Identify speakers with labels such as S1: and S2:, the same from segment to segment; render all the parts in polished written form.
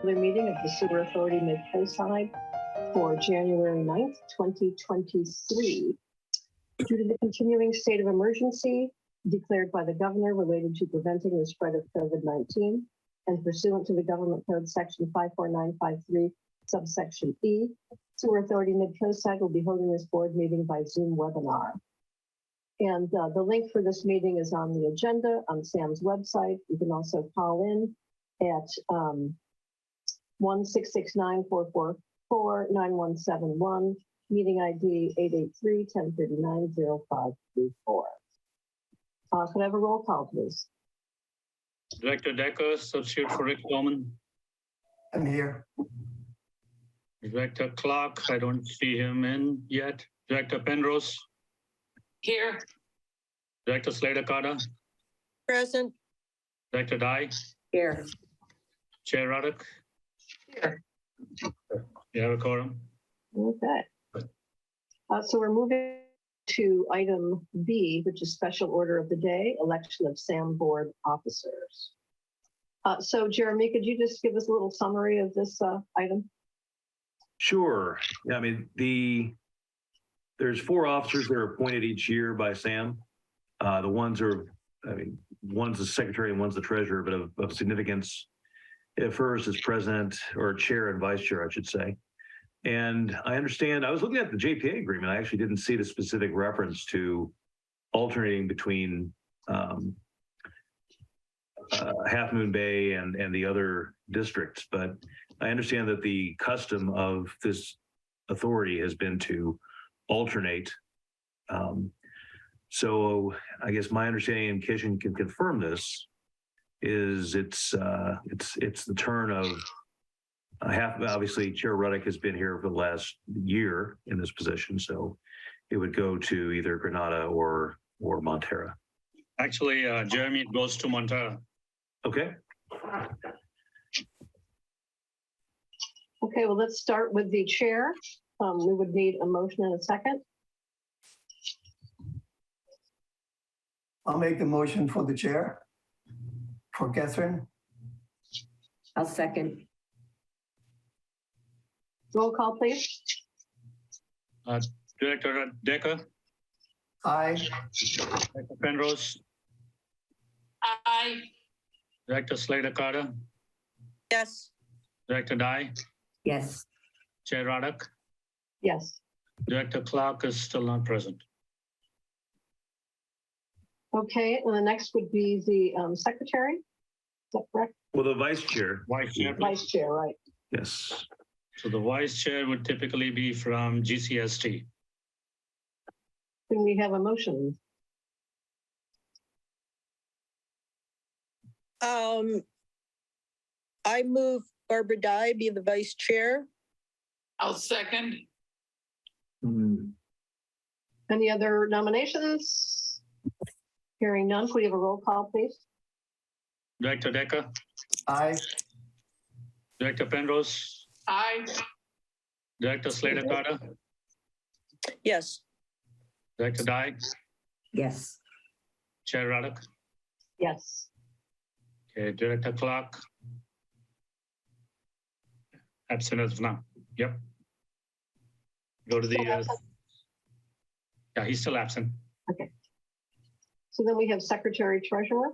S1: regular meeting of the Sewer Authority Midcoastside for January 9th, 2023. Due to the continuing state of emergency declared by the governor related to preventing the spread of COVID-19 and pursuant to the Government Code Section 54953, subsection E, Sewer Authority Midcoastside will be holding this board meeting by Zoom webinar. And the link for this meeting is on the agenda on Sam's website. You can also call in at 1-669-444-9171, meeting ID 883-1039-0534. Could I have a roll call, please?
S2: Director Decker, substitute for Rick Bowman.
S3: I'm here.
S2: Director Clark, I don't see him in yet. Director Penrose.
S4: Here.
S2: Director Slater-Carter.
S4: Present.
S2: Director Dye.
S4: Here.
S2: Chair Ruddock.
S4: Here.
S2: You have a quorum.
S1: Okay. So we're moving to item B, which is special order of the day, election of SAM board officers. So Jeremy, could you just give us a little summary of this item?
S5: Sure. Yeah, I mean, there's 4 officers that are appointed each year by SAM. The ones are, I mean, one's the secretary and one's the treasurer, but of significance, first is president or chair and vice chair, I should say. And I understand, I was looking at the JPA agreement. I actually didn't see the specific reference to alternating between Half Moon Bay and the other districts, but I understand that the custom of this authority has been to alternate. So I guess my understanding, and Kishan can confirm this, is it's the turn of obviously Chair Ruddock has been here for the last year in this position, so it would go to either Granada or Montera.
S2: Actually, Jeremy, it goes to Montera.
S5: Okay.
S1: Okay, well, let's start with the chair. We would need a motion in a second.
S3: I'll make the motion for the chair, for Catherine.
S4: I'll second.
S1: Roll call, please.
S2: Director Decker.
S3: Aye.
S2: Director Penrose.
S4: Aye.
S2: Director Slater-Carter.
S4: Yes.
S2: Director Dye.
S4: Yes.
S2: Chair Ruddock.
S1: Yes.
S2: Director Clark is still not present.
S1: Okay, and the next would be the secretary. Is that correct?
S5: Well, the vice chair.
S2: Vice chair.
S1: Vice chair, right.
S5: Yes.
S2: So the vice chair would typically be from GCST.
S1: Can we have a motion?
S6: I move Barbara Dye be the vice chair.
S4: I'll second.
S1: Any other nominations? Hearing none, could we have a roll call, please?
S2: Director Decker.
S3: Aye.
S2: Director Penrose.
S4: Aye.
S2: Director Slater-Carter.
S6: Yes.
S2: Director Dye.
S6: Yes.
S2: Chair Ruddock.
S1: Yes.
S2: Okay, Director Clark. Absent as of now. Yep. Go to the, yeah, he's still absent.
S1: Okay. So then we have secretary treasurer.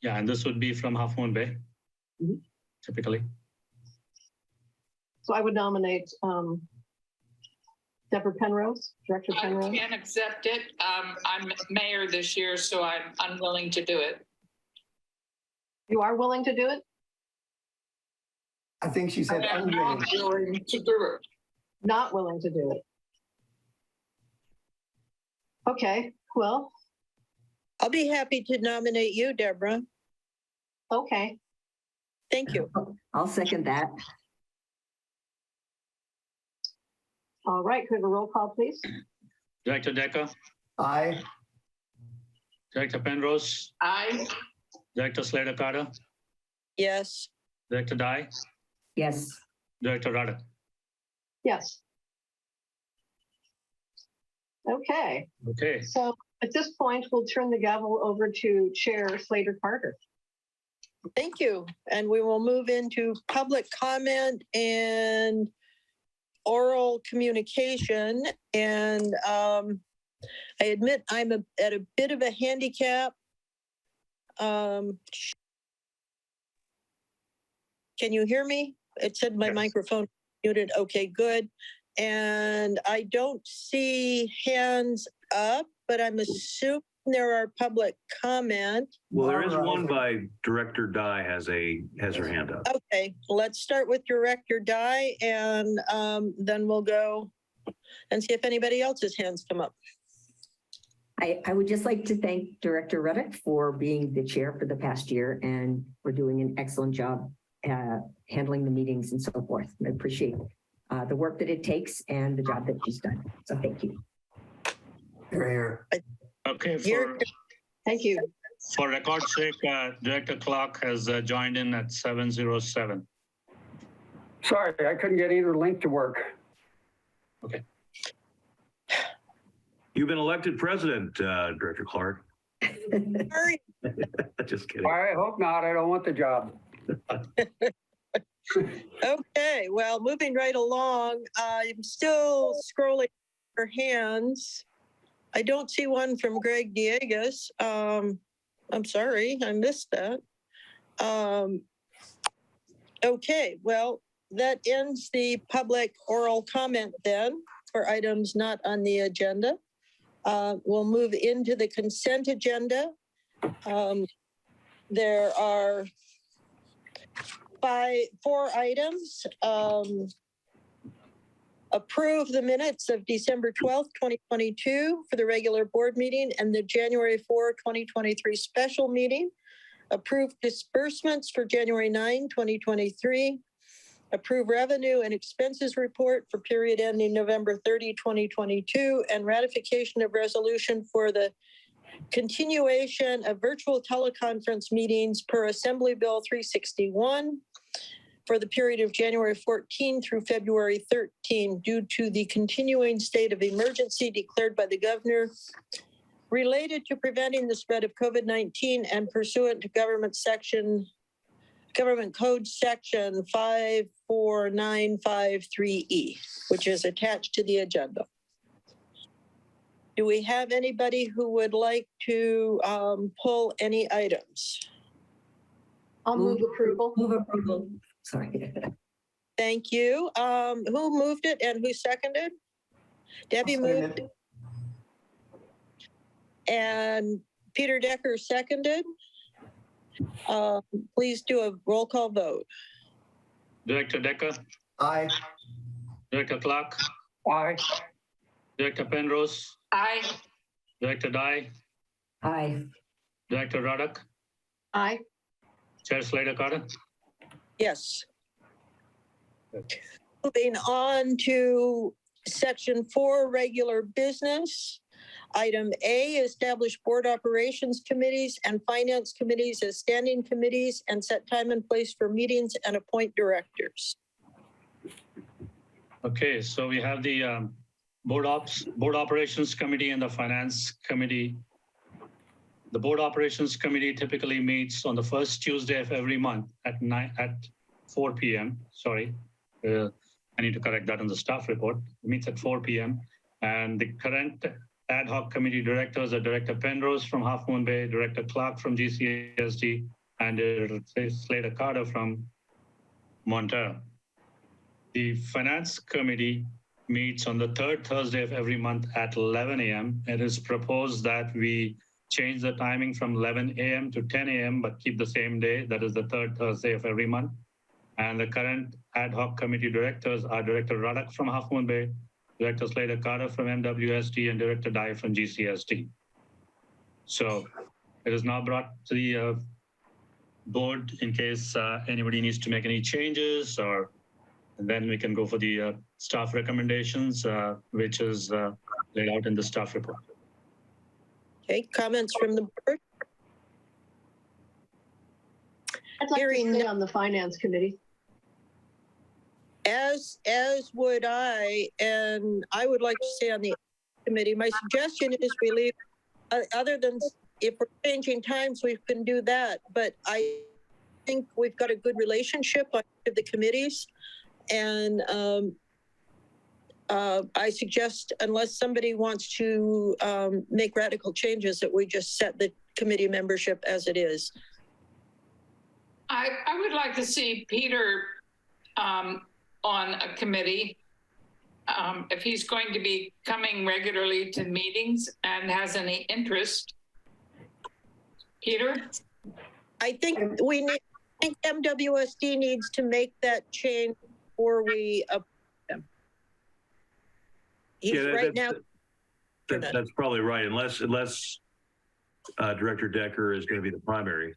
S2: Yeah, and this would be from Half Moon Bay, typically.
S1: So I would nominate Deborah Penrose, Director Penrose.
S4: I can't accept it. I'm mayor this year, so I'm unwilling to do it.
S1: You are willing to do it?
S3: I think she said
S4: I'm
S3: unwilling.
S4: not willing to do it.
S1: Not willing to do it. Okay, well,
S6: I'll be happy to nominate you, Deborah.
S1: okay.
S6: Thank you.
S7: I'll second that.
S1: All right, could we have a roll call, please?
S2: Director Decker.
S3: Aye.
S2: Director Penrose.
S4: Aye.
S2: Director Slater-Carter.
S6: Yes.
S2: Director Dye.
S7: Yes.
S2: Director Ruddock.
S1: Yes. Okay,
S2: Okay.
S1: so at this point, we'll turn the gavel over to Chair Slater-Carter.
S6: Thank you. And we will move into public comment and oral communication. And I admit I'm at a bit of a handicap. Can you hear me? It said my
S2: Yes.
S6: microphone muted. Okay, good. And I don't see hands up, but I'm assuming there are public comment.
S5: Well, there is
S3: Barbara,
S5: one by Director Dye has her hand up.
S6: Okay, let's start with Director Dye, and then we'll go and see if anybody else's hands come up.
S7: I would just like to thank Director Reddick for being the chair for the past year and for doing an excellent job handling the meetings and so forth. I appreciate the work that it takes and the job that she's done. So thank you.
S3: Here, here.
S2: Okay,
S6: Here.
S1: Thank you.
S2: for record's sake, Director Clark has joined in at 7:07.
S8: Sorry, I couldn't get either link to work.
S5: You've been elected president, Director Clark.
S6: Sorry.
S5: Just kidding.
S8: I hope not. I don't want the job.
S6: Okay, well, moving right along, I'm still scrolling for hands. I don't see one from Greg Diegas. I'm sorry, I missed that. Okay, well, that ends the public oral comment then for items not on the agenda. We'll move into the consent agenda. There are four items. Approve the minutes of December 12th, 2022 for the regular board meeting and the January 4, 2023 special meeting. Approve disbursements for January 9, 2023. Approve revenue and expenses report for period ending November 30, 2022, and ratification of resolution for the continuation of virtual teleconference meetings per Assembly Bill 361 for the period of January 14 through February 13 due to the continuing state of emergency declared by the governor related to preventing the spread of COVID-19 and pursuant to Government Code Section 54953E, which is attached to the agenda. Do we have anybody who would like to pull any items?
S1: I'll move approval.
S7: Move approval. Sorry.
S6: Thank you. Who moved it and who seconded? Debbie moved and Peter Decker seconded. Please do a roll call vote.
S2: Director Decker,
S3: Aye.
S2: Director Clark,
S8: Aye.
S2: Director Penrose,
S4: Aye.
S2: Director Dye,
S7: Aye.
S2: Director Ruddock,
S1: Aye.
S2: Chair Slater Carter.
S6: Yes. Moving on to section 4, regular business. Item A, establish board operations committees and finance committees as standing committees and set time and place for meetings and appoint directors.
S2: Okay, so we have the board operations committee and the finance committee. The board operations committee typically meets on the first Tuesday of every month at 4 p.m. Sorry, I need to correct that on the staff report. It meets at 4 p.m. And the current ad hoc committee directors are Director Penrose from Half Moon Bay, Director Clark from GCSD, and Slater Carter from Montero. The finance committee meets on the third Thursday of every month at 11 a.m. It is proposed that we change the timing from 11 a.m. to 10 a.m., but keep the same day. That is the third Thursday of every month. And the current ad hoc committee directors are Director Ruddock from Half Moon Bay, Director Slater Carter from MWSD, and Director Dye from GCSD. So it is now brought to the board in case anybody needs to make any changes, or and then we can go for the staff recommendations, which is laid out in the staff report.
S6: Okay, comments from the board?
S1: I'd like to
S6: Hearing
S1: stay
S6: no-
S1: on the finance committee.
S6: As would I, and I would like to stay on the committee. My suggestion is we leave, other than if we're changing times, we can do that. But think we've got a good relationship on the committees. And I suggest, unless somebody wants to make radical changes, that we just set the committee membership as it is.
S4: I would like to see Peter on a committee. If he's going to be coming regularly to meetings and has any interest. Peter?
S6: I think I think MWSD needs to make that change before we approve him. He's right now.
S5: That's probably right, unless Director Decker is going to be the primary.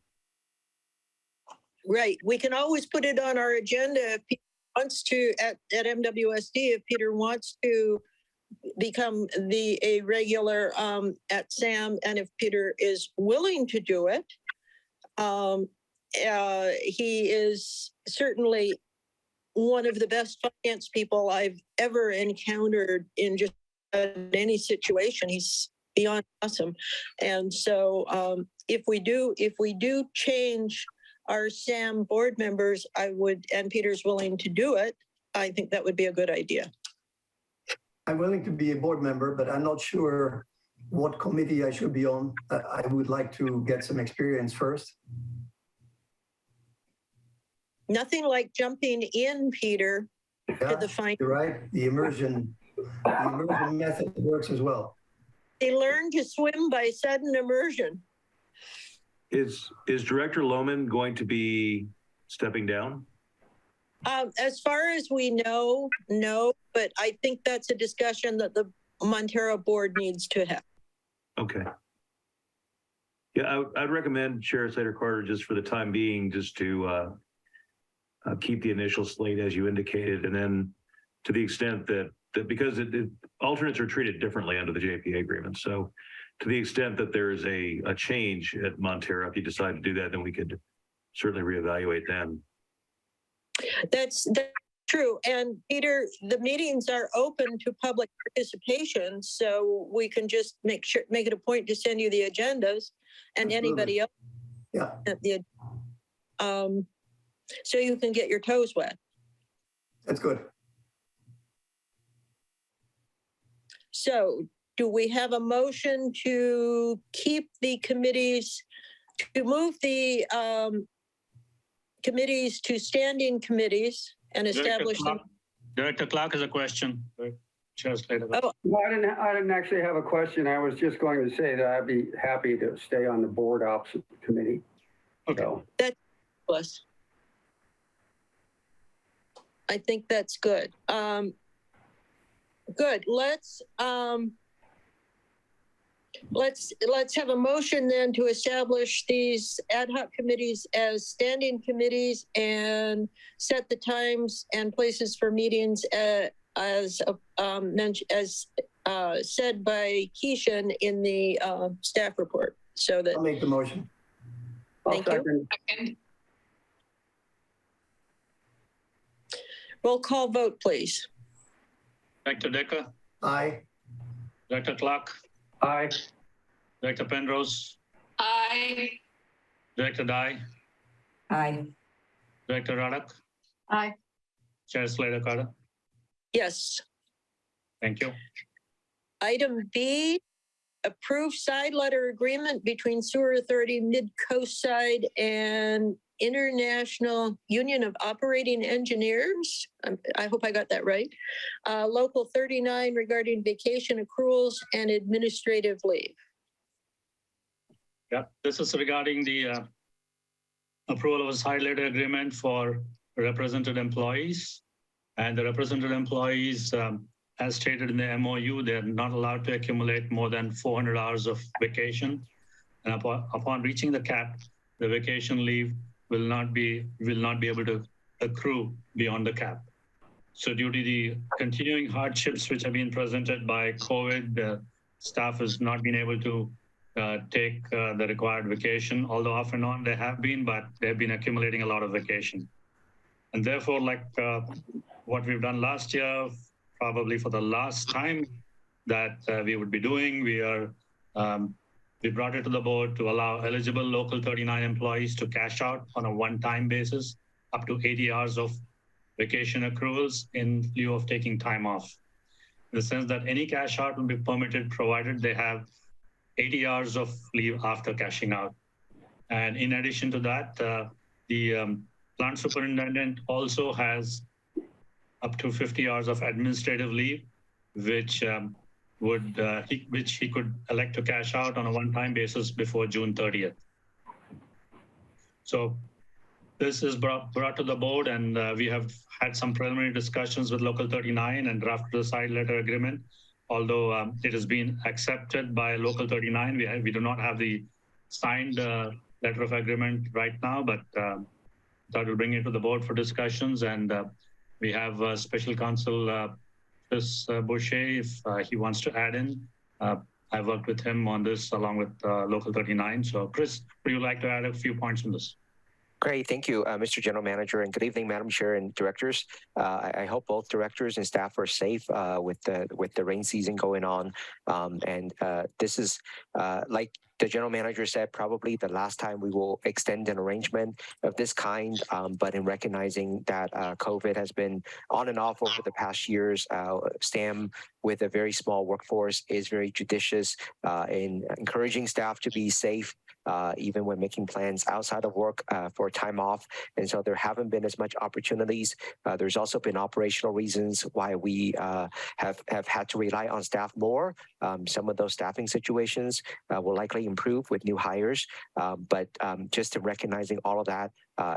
S6: Right. We can always put it on our agenda if Peter wants to at MWSD, if Peter wants to become a regular at SAM, and if Peter is willing to do it. He is certainly one of the best finance people I've ever encountered in just any situation. He's beyond awesome. And so if we do change our SAM board members, I would, and Peter's willing to do it, I think that would be a good idea.
S3: I'm willing to be a board member, but I'm not sure what committee I should be on. I would like to get some experience first.
S6: Nothing like jumping in, Peter, to the finance.
S3: You're right. The immersion method works as well.
S6: They learn to swim by sudden immersion.
S5: Is Director Lohman going to be stepping down?
S6: As far as we know, no, but I think that's a discussion that the Montero board needs to have.
S5: Okay. Yeah, I'd recommend Chair Slater-Carter, just for the time being, just to keep the initial slate as you indicated, and then to the extent that because alternates are treated differently under the JPA agreement. So to the extent that there's a change at Montero, if you decide to do that, then we could certainly reevaluate then.
S6: That's true. And Peter, the meetings are open to public participation, so we can just make it a point to send you the agendas and
S3: Absolutely.
S6: anybody else.
S3: Yeah.
S6: At the, so you can get your toes wet.
S3: That's good.
S6: So do we have a motion to keep the committees, to move the committees to standing committees and establish them?
S2: Director Clark has a question. Chair Slater.
S6: Oh,
S8: Well, I didn't actually have a question. I was just going to say that I'd be happy to stay on the board ops committee.
S2: Okay.
S8: So,
S6: plus. I think that's good. Good. Let's have a motion then to establish these ad hoc committees as standing committees and set the times and places for meetings as said by Keishan in the staff report. So that
S3: I'll make the motion.
S8: I'll
S6: Thank you.
S8: second.
S4: Second.
S6: roll call vote, please.
S2: Director Decker,
S3: Aye.
S2: Director Clark,
S8: Aye.
S2: Director Penrose,
S4: Aye.
S2: Director Dye,
S7: Aye.
S2: Director Radek,
S1: Aye.
S2: Chair Slater-Carter.
S6: Yes.
S2: Thank you.
S6: Item B, approve side letter agreement between Sewer Authority Midcoastside and International Union of Operating Engineers. I hope I got that right. Local 39 regarding vacation accruals and administrative leave.
S2: Yeah, this is regarding the approval of a side letter agreement for represented employees. And the represented employees, as stated in the MOU, they're not allowed to accumulate more than 400 hours of vacation. And upon reaching the cap, the vacation leave will not be able to accrue beyond the cap. So due to the continuing hardships which have been presented by COVID, the staff has not been able to take the required vacation, although off and on they have been, but they've been accumulating a lot of vacation. And therefore, like what we've done last year, probably for the last time that we would be doing, we are We brought it to the board to allow eligible Local 39 employees to cash out on a one-time basis up to 80 hours of vacation accruals in lieu of taking time off. In the sense that any cash out will be permitted provided they have 80 hours of leave after cashing out. And in addition to that, the plant superintendent also has up to 50 hours of administrative leave, which he could elect to cash out on a one-time basis before June 30th. So this is brought to the board, and we have had some preliminary discussions with Local 39 and drafted a side letter agreement. Although it has been accepted by Local 39, we do not have the signed letter of agreement right now, but that will bring it to the board for discussions. And we have Special Counsel Chris Boucher, if he wants to add in. I worked with him on this along with Local 39. So Chris, would you like to add a few points on this?
S9: Great, thank you, Mr. General Manager, and good evening, Madam Chair and directors. I hope both directors and staff are safe with the rain season going on. This is like the General Manager said, probably the last time we will extend an arrangement of this kind. But in recognizing that COVID has been on and off over the past years, STAM with a very small workforce is very judicious in encouraging staff to be safe. Even when making plans outside of work for time off. And so there haven't been as much opportunities. There's also been operational reasons why we have had to rely on staff more. Some of those staffing situations will likely improve with new hires. But just in recognizing all of that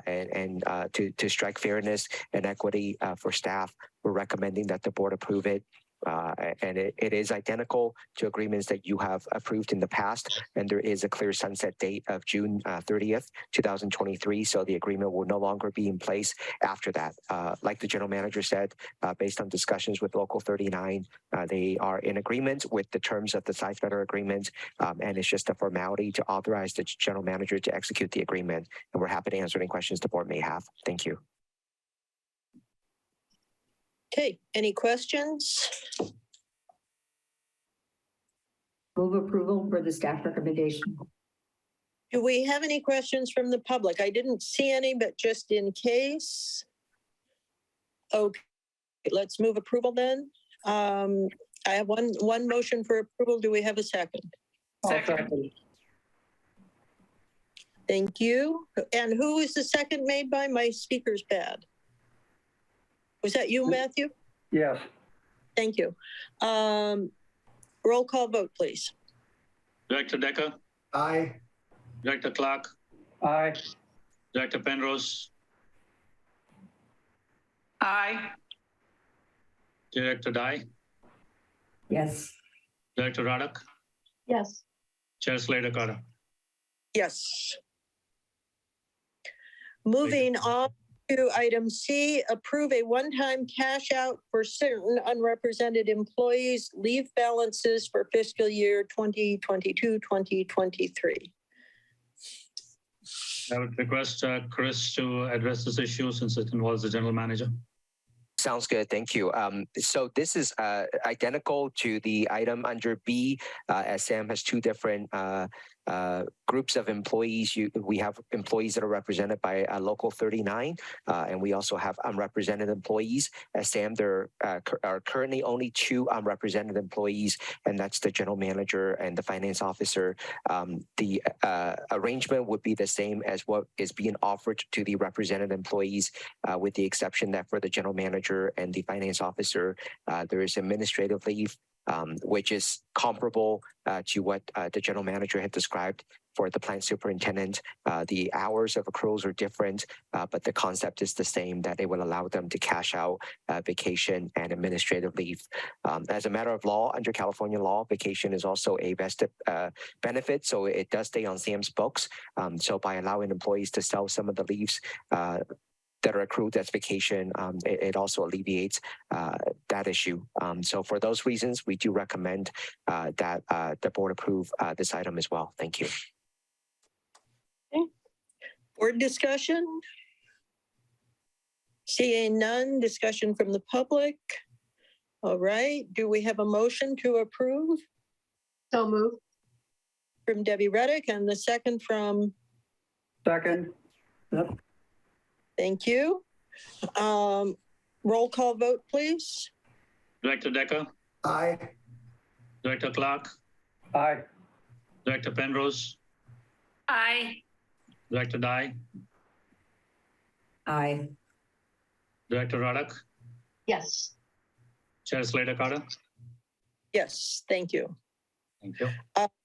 S9: and to strike fairness and equity for staff, we're recommending that the board approve it. And it is identical to agreements that you have approved in the past, and there is a clear sunset date of June 30th, 2023, so the agreement will no longer be in place after that. Like the General Manager said, based on discussions with Local 39, they are in agreement with the terms of the side letter agreement, and it's just a formality to authorize the General Manager to execute the agreement, and we're happy to answer any questions the board may have. Thank you.
S6: Okay, any questions?
S7: Move approval for the staff recommendation.
S6: Do we have any questions from the public? I didn't see any, but just in case. Okay, let's move approval then. I have one motion for approval. Do we have a second?
S4: Second.
S6: Thank you. And who is the second made by? My speaker's bad. Was that you, Matthew?
S8: Yes.
S6: Thank you. Roll call vote, please.
S2: Director Decker?
S3: Aye.
S2: Director Clark?
S8: Aye.
S2: Director Penrose?
S4: Aye.
S2: Director Dye?
S7: Yes.
S2: Director Radek?
S1: Yes.
S2: Chair Slater Carter?
S6: Yes. Moving on to item C, approve a one-time cash out for certain unrepresented employees leave balances for fiscal year 2022-2023.
S2: I would request Chris to address this issue since it involves the General Manager.
S9: Sounds good. Thank you. So this is identical to the item under B, as Sam has two different groups of employees. We have employees that are represented by Local 39, and we also have unrepresented employees. As Sam, there are currently only two unrepresented employees, and that's the General Manager and the Finance Officer. The arrangement would be the same as what is being offered to the represented employees, with the exception that for the General Manager and the Finance Officer, there is administrative leave, which is comparable to what the General Manager had described for the plant superintendent. The hours of accruals are different, but the concept is the same, that it will allow them to cash out vacation and administrative leave. As a matter of law, under California law, vacation is also a vested benefit, so it does stay on Sam's books. So by allowing employees to sell some of the leaves that are accrued as vacation, it also alleviates that issue. So for those reasons, we do recommend that the board approve this item as well. Thank you.
S6: Okay. Board discussion? Seeing none, discussion from the public. All right, do we have a motion to approve?
S1: So move.
S6: from Debbie Reddick and the second from,
S8: Second,
S6: thank you. Roll call vote, please.
S2: Director Decker,
S3: Aye.
S2: Director Clark,
S8: aye.
S2: Director Penrose,
S4: Aye.
S2: Director Dye,
S7: Aye.
S2: Director Ruddock,
S1: Yes.
S2: Chair Slater Carter.
S6: Yes, thank you.
S2: Thank you.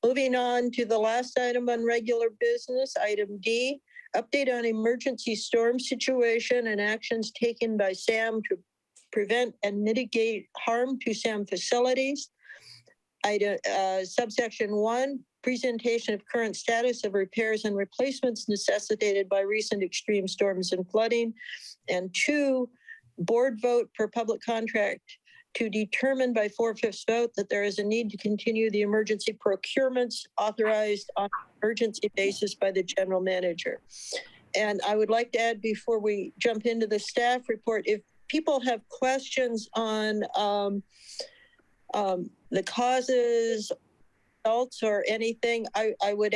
S6: Moving on to the last item on regular business, item D, update on emergency storm situation and actions taken by SAM to prevent and mitigate harm to SAM facilities. Item, subsection 1, presentation of current status of repairs and replacements necessitated by recent extreme storms and flooding. And 2, board vote per public contract to determine by 4/5 vote that there is a need to continue the emergency procurements authorized on an emergency basis by the general manager. And I would like to add before we jump into the staff report, if people have questions on the causes, results, or anything, I would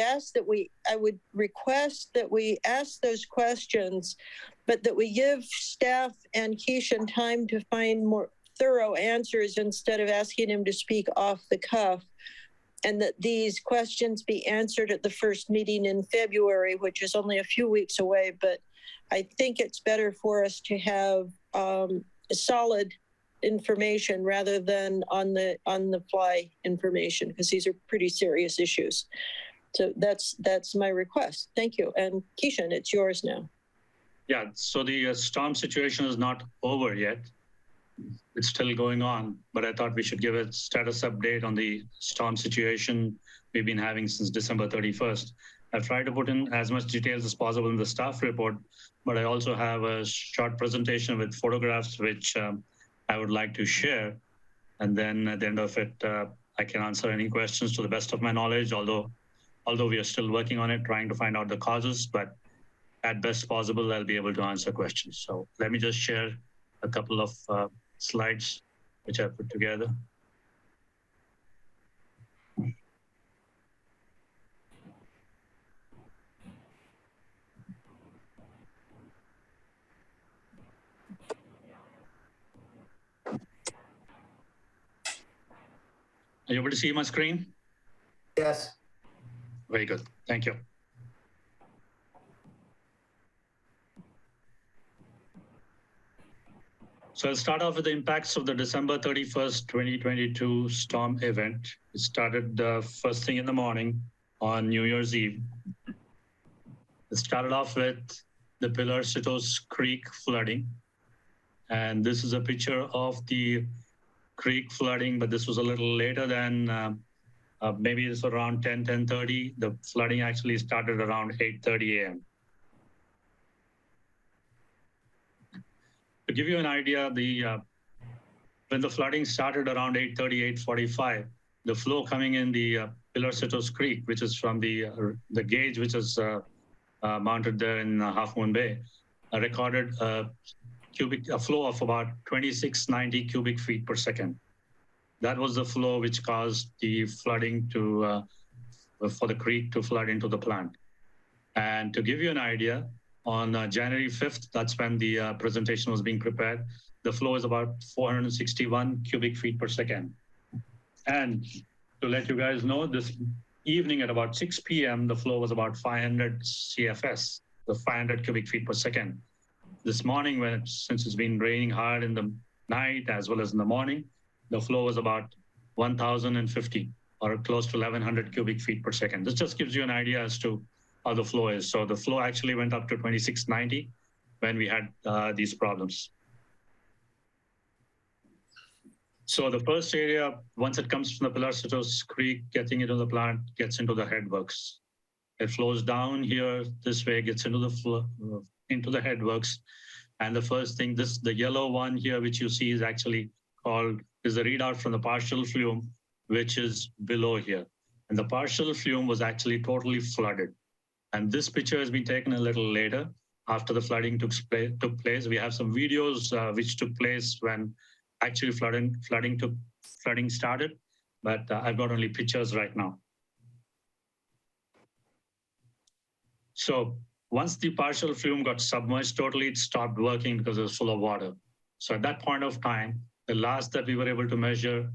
S6: request that we ask those questions, but that we give staff and Keishan time to find more thorough answers instead of asking him to speak off the cuff, and that these questions be answered at the first meeting in February, which is only a few weeks away. But I think it's better for us to have solid information rather than on the fly information, because these are pretty serious issues. So that's my request. Thank you. And Keishan, it's yours now.
S2: Yeah, so the storm situation is not over yet. It's still going on, but I thought we should give a status update on the storm situation we've been having since December 31st. I've tried to put in as much details as possible in the staff report, but I also have a short presentation with photographs, which I would like to share. And then at the end of it, I can answer any questions to the best of my knowledge, although we are still working on it, trying to find out the causes, but at best possible, I'll be able to answer questions. So let me just share a couple of slides which I put together. Are you able to see my screen?
S3: Yes.
S2: Very good. Thank you. So I'll start off with the impacts of the December 31st, 2022 storm event. It started first thing in the morning on New Year's Eve. It started off with the Pilar-Citos Creek flooding. And this is a picture of the creek flooding, but this was a little later than maybe it's around 10:30. The flooding actually started around 8:30 a.m. To give you an idea, when the flooding started around 8:30, 8:45, the flow coming in the Pilar-Citos Creek, which is from the gauge which is mounted there in Half Moon Bay, recorded a flow of about 2690 cubic feet per second. That was the flow which caused the flooding for the creek to flood into the plant. And to give you an idea, on January 5th, that's when the presentation was being prepared, the flow is about 461 cubic feet per second. And to let you guys know, this evening at about 6 p.m., the flow was about 500 CFS, the 500 cubic feet per second. This morning, since it's been raining hard in the night as well as in the morning, the flow was about 1,050 or close to 1,100 cubic feet per second. This just gives you an idea as to how the flow is. So the flow actually went up to 2690 when we had these problems. So the first area, once it comes from the Pilar-Citos Creek, getting into the plant, gets into the headworks. It flows down here this way, gets into the headworks. And the first thing, the yellow one here, which you see is actually is the readout from the partial flume, which is below here. And the partial flume was actually totally flooded. And this picture has been taken a little later after the flooding took place. We have some videos which took place when actually flooding started, but I've got only pictures right now. So once the partial flume got submerged totally, it stopped working because it was full of water. So at that point of time, the last that we were able to measure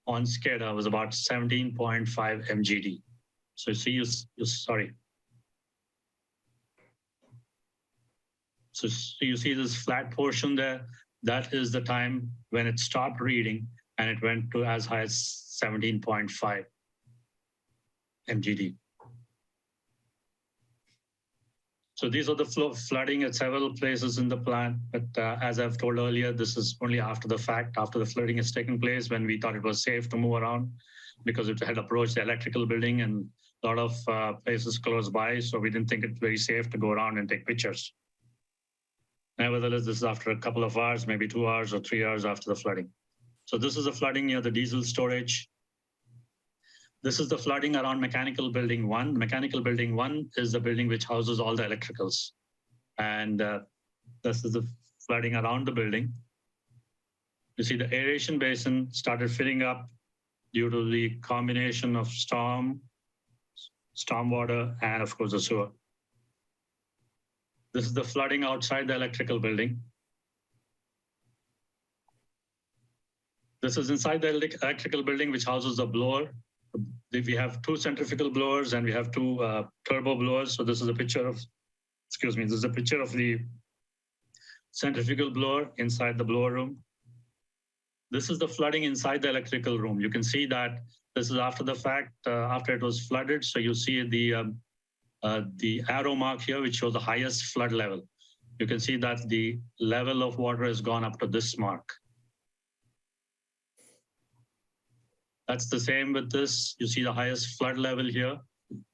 S2: on SCADA was about 17.5 MGD. So see, sorry. So you see this flat portion there, that is the time when it stopped reading and it went to as high as 17.5 MGD. So these are the flooding at several places in the plant. But as I've told earlier, this is only after the fact, after the flooding has taken place, when we thought it was safe to move around because it had approached the electrical building and a lot of places close by. So we didn't think it's very safe to go around and take pictures. Nevertheless, this is after a couple of hours, maybe 2 hours or 3 hours after the flooding. So this is the flooding near the diesel storage. This is the flooding around Mechanical Building 1. Mechanical Building 1 is the building which houses all the electricals. And this is the flooding around the building. You see the aeration basin started filling up due to the combination of storm water, and of course the sewer. This is the flooding outside the electrical building. This is inside the electrical building, which houses the blower. We have 2 centrifugal blowers and we have 2 turbo blowers. So this is a picture of, excuse me, this is a picture of the centrifugal blower inside the blower room. This is the flooding inside the electrical room. You can see that this is after the fact, after it was flooded. So you see the arrow mark here, which shows the highest flood level. You can see that the level of water has gone up to this mark. That's the same with this. You see the highest flood level here.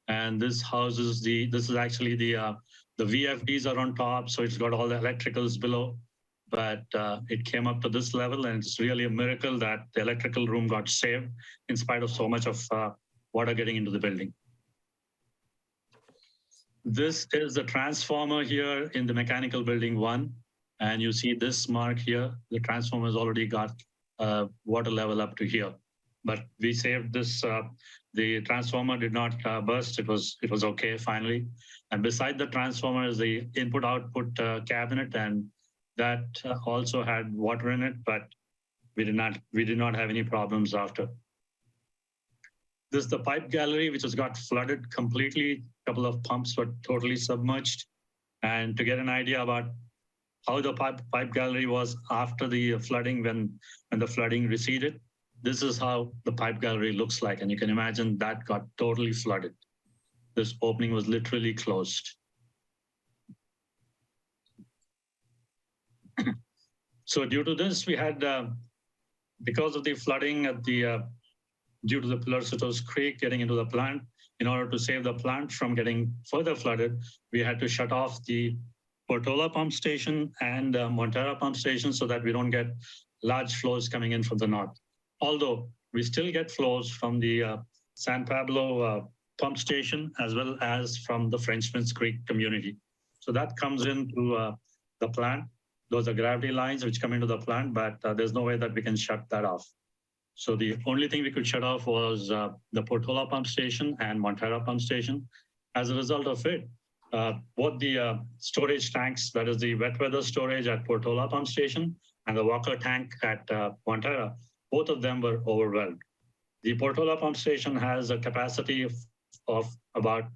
S2: And this houses this is actually the VFDs are on top. So it's got all the electricals below, but it came up to this level, and it's really a miracle that the electrical room got saved in spite of so much of water getting into the building. This is the transformer here in the Mechanical Building 1. And you see this mark here, the transformer has already got water level up to here. But we saved this, the transformer did not burst. It was okay finally. And beside the transformer is the input-output cabinet, and that also had water in it, but we did not have any problems after. This is the pipe gallery, which has got flooded completely. A couple of pumps were totally submerged. And to get an idea about how the pipe gallery was after the flooding, when the flooding receded, this is how the pipe gallery looks like. And you can imagine that got totally flooded. This opening was literally closed. So due to this, we had, because of the flooding at the, due to the Pillarcitos Creek getting into the plant, in order to save the plant from getting further flooded, we had to shut off the Portola pump station and Montera pump station so that we don't get large flows coming in from the north. Although we still get flows from the San Pablo pump station, as well as from the Frenchman's Creek community. So that comes into the plant. Those are gravity lines which come into the plant, but there's no way that we can shut that off. So the only thing we could shut off was the Portola pump station and Montera pump station. As a result of it, both the storage tanks, that is the wet weather storage at Portola pump station and the Walker tank at Montera, both of them were overwhelmed. The Portola pump station has a capacity of about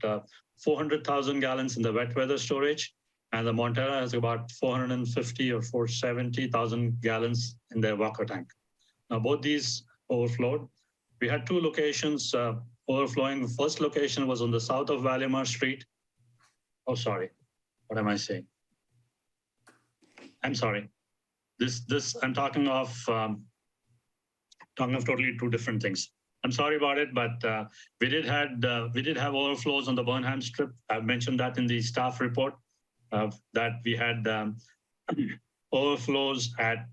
S2: 400,000 gallons in the wet weather storage, and the Montera has about 450 or 470,000 gallons in their Walker tank. Now, both these overflowed. We had 2 locations overflowing. The first location was on the south of Valimar Street. Oh, sorry. What am I saying? I'm sorry. I'm talking of totally 2 different things. I'm sorry about it, but we did have overflows on the Burnham Strip. I've mentioned that in the staff report, that we had overflows at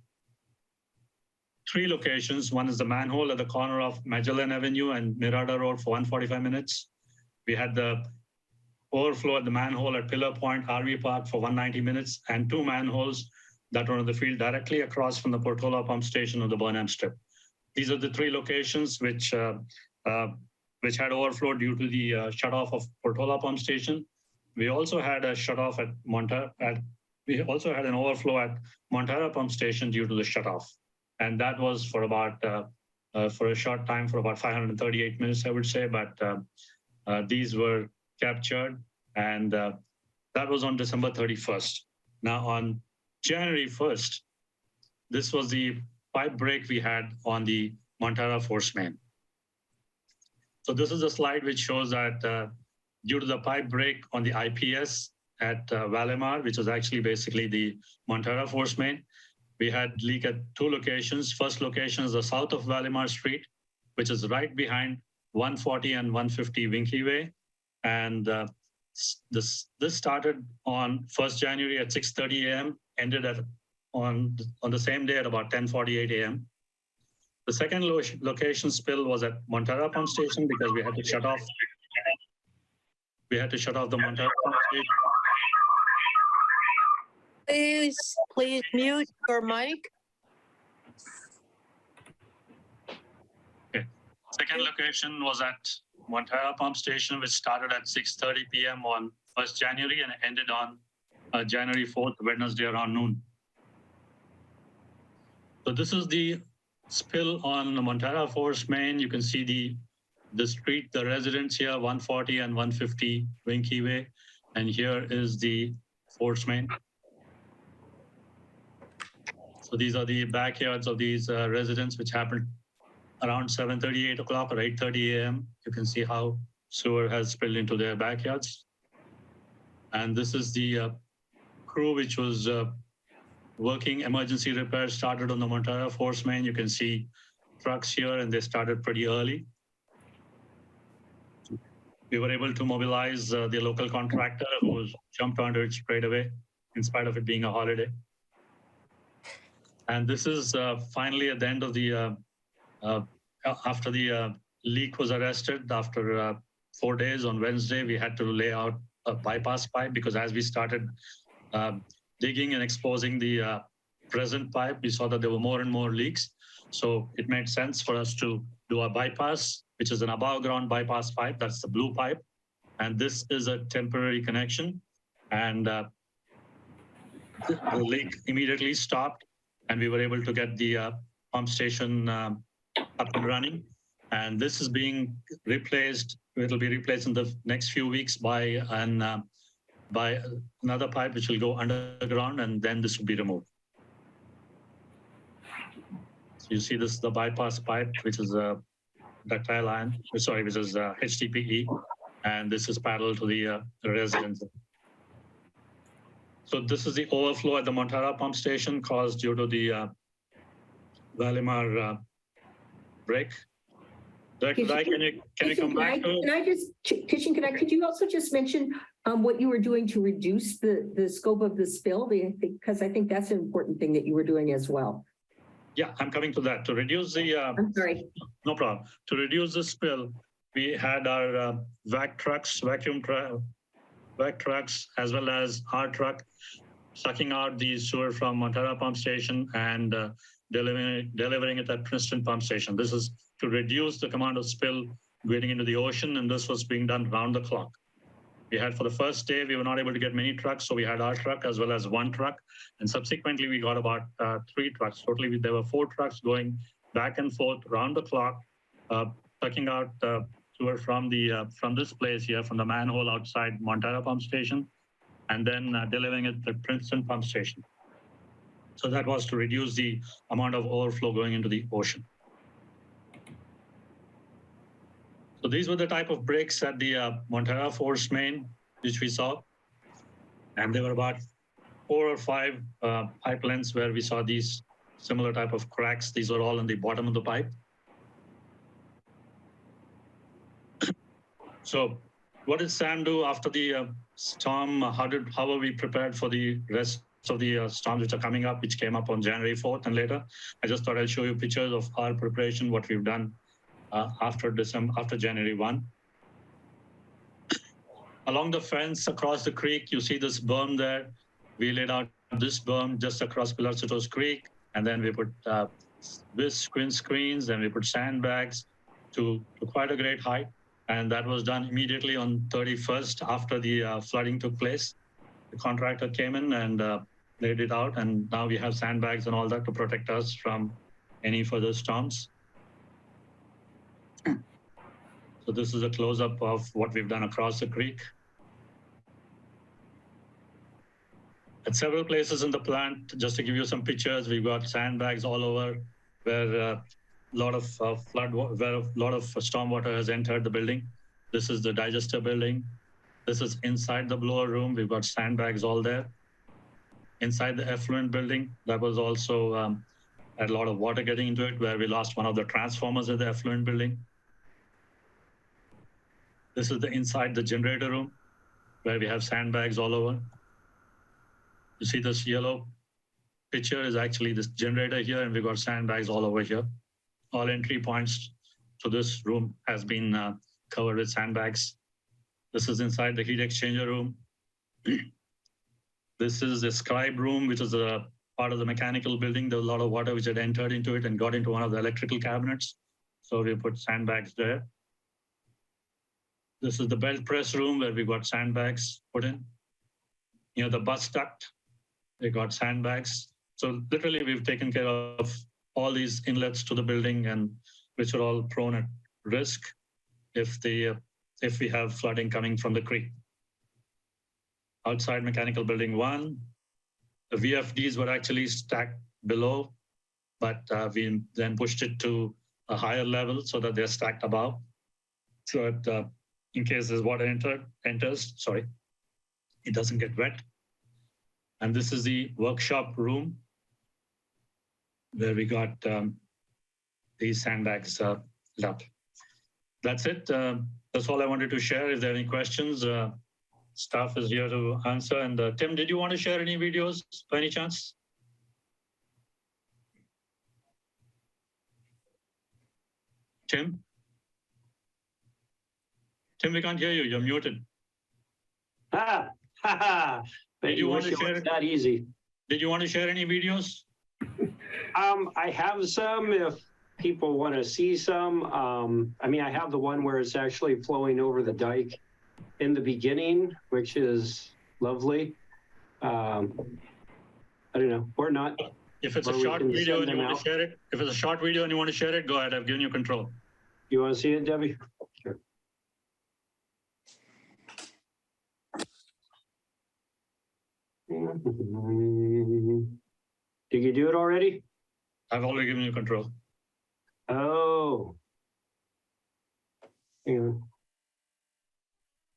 S2: 3 locations. One is the manhole at the corner of Magellan Avenue and Mirada Road for 145 minutes. We had the overflow at the manhole at Pillar Point RV Park for 190 minutes, and 2 manholes that were in the field directly across from the Portola pump station of the Burnham Strip. These are the 3 locations which had overflow due to the shut off of Portola pump station. we also had a shutoff at we also had an overflow at Montara Pump Station due to the shutoff. And that was for about, for a short time, for about 538 minutes, I would say, but these were captured, and that was on December 31st. Now on January 1st, this was the pipe break we had on the Montara Force Main. So this is a slide which shows that due to the pipe break on the IPS at Valimar, which was actually basically the Montara Force Main, we had leak at two locations. First location is the south of Valimar Street, which is right behind 140 and 150 Winky Way. And this started on 1st January at 6:30 a.m., ended at on the same day at about 10:48 a.m. The second location spill was at Montara Pump Station because we had to shut off. We had to shut off the Montara Pump Station.
S6: Please mute your mic.
S2: Okay. Second location was at Montara Pump Station, which started at 6:30 p.m. on 1st January and ended on January 4th, Wednesday around noon. So this is the spill on the Montara Force Main. You can see the street, the residents here, 140 and 150 Winky Way. And here is the Force Main. So these are the backyards of these residents, which happened around 7:30, 8 o'clock or 8:30 a.m. You can see how sewer has spilled into their backyards. And this is the crew which was working emergency repairs, started on the Montara Force Main. You can see trucks here, and they started pretty early. We were able to mobilize the local contractor who was jumped onto it straight away, in spite of it being a holiday. And this is finally at the end of the, after the leak was arrested, after 4 days on Wednesday, we had to lay out a bypass pipe because as we started digging and exposing the present pipe, we saw that there were more and more leaks. So it made sense for us to do a bypass, which is an above ground bypass pipe. That's the blue pipe. And this is a temporary connection. And the leak immediately stopped, and we were able to get the pump station up and running. And this is being replaced. It'll be replaced in the next few weeks by another pipe, which will go underground, and then this will be removed. So you see this, the bypass pipe, which is a ductile iron, sorry, which is HDPE, and this is parallel to the residence. So this is the overflow at the Montara Pump Station caused due to the Valimar break. Can you come back to it?
S7: Could you also just mention what you were doing to reduce the scope of the spill? Because I think that's an important thing that you were doing as well.
S2: Yeah, I'm coming to that. To reduce the...
S7: I'm sorry.
S2: No problem. To reduce the spill, we had our vac trucks, vac trucks, as well as our truck, sucking out the sewer from Montara Pump Station and delivering it at Princeton Pump Station. This is to reduce the amount of spill getting into the ocean, and this was being done round the clock. We had, for the first day, we were not able to get many trucks, so we had our truck as well as one truck, and subsequently we got about 3 trucks. Totally, there were 4 trucks going back and forth round the clock, sucking out sewer from this place here, from the manhole outside Montara Pump Station, and then delivering it at Princeton Pump Station. So that was to reduce the amount of overflow going into the ocean. So these were the type of breaks at the Montara Force Main, which we saw. And there were about 4 or 5 pipe lengths where we saw these similar type of cracks. These were all on the bottom of the pipe. So what did SAM do after the storm? How were we prepared for the rest of the storms which are coming up, which came up on January 4th and later? I just thought I'd show you pictures of our preparation, what we've done after January 1. Along the fence across the creek, you see this berm there. We laid out this berm just across Pilarcitos Creek, and then we put screens, and we put sandbags to quite a great height. And that was done immediately on 31st after the flooding took place. The contractor came in and laid it out, and now we have sandbags and all that to protect us from any further storms. So this is a close-up of what we've done across the creek. At several places in the plant, just to give you some pictures, we've got sandbags all over where a lot of where a lot of storm water has entered the building. This is the digester building. This is inside the blower room. We've got sandbags all there. Inside the effluent building, that was also had a lot of water getting into it, where we lost one of the transformers in the effluent building. This is the inside the generator room, where we have sandbags all over. You see this yellow picture is actually this generator here, and we've got sandbags all over here. All entry points to this room has been covered with sandbags. This is inside the heat exchanger room. This is the scribe room, which is a part of the mechanical building. There was a lot of water which had entered into it and got into one of the electrical cabinets. So we put sandbags there. This is the belt press room where we got sandbags put in. Near the bus duct, we got sandbags. So literally we've taken care of all these inlets to the building, and which are all prone at risk if we have flooding coming from the creek. Outside mechanical building 1, the VFDs were actually stacked below, but we then pushed it to a higher level so that they're stacked above. So that in case there's water enters, it doesn't get wet. And this is the workshop room where we got these sandbags up. That's it. That's all I wanted to share. If there are any questions, staff is here to answer. And Tim, did you want to share any videos by any chance? Tim? Tim, we can't hear you. You're muted.
S10: Did you want to share it that easy?
S2: Did you want to share any videos?
S10: I have some if people want to see some. I mean, I have the one where it's actually flowing over the dike in the beginning, which is lovely. I don't know, or not.
S2: If it's a short video and you want to share it, if it's a short video and you want to share it, go ahead. I've given you control.
S10: You want to see it, Debbie? Sure. Did you do it already?
S2: I've already given you control.
S10: Oh. Hang on.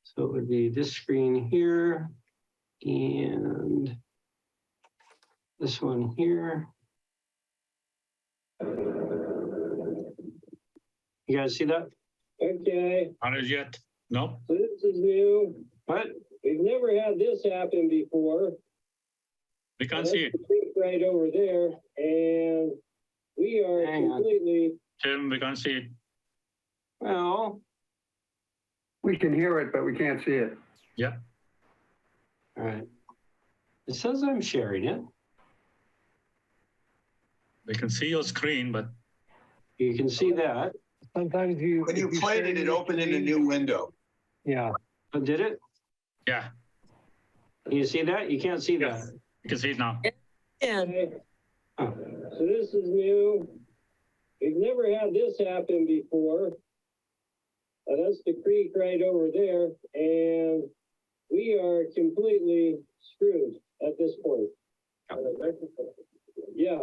S10: So it would be this screen here and this one here. You guys see that?
S11: Okay.
S2: Not as yet. No.
S11: So this is new.
S10: What?
S11: We've never had this happen before.
S2: We can't see it.
S11: Right over there, and we are completely.
S2: Tim, we can't see it.
S10: Well,
S8: We can hear it, but we can't see it.
S2: Yeah.
S10: all right. It says I'm sharing it.
S2: We can see your screen, but
S10: You can see that.
S11: Sometimes
S12: When you played it, it opened in a new window.
S11: Yeah.
S10: Oh, did it?
S2: yeah,
S10: You see that? You can't see that.
S2: you can see it now.
S6: And
S11: Okay. So this is new. We've never had this happen before. That's the creek right over there, and we are completely screwed at this point. Yeah,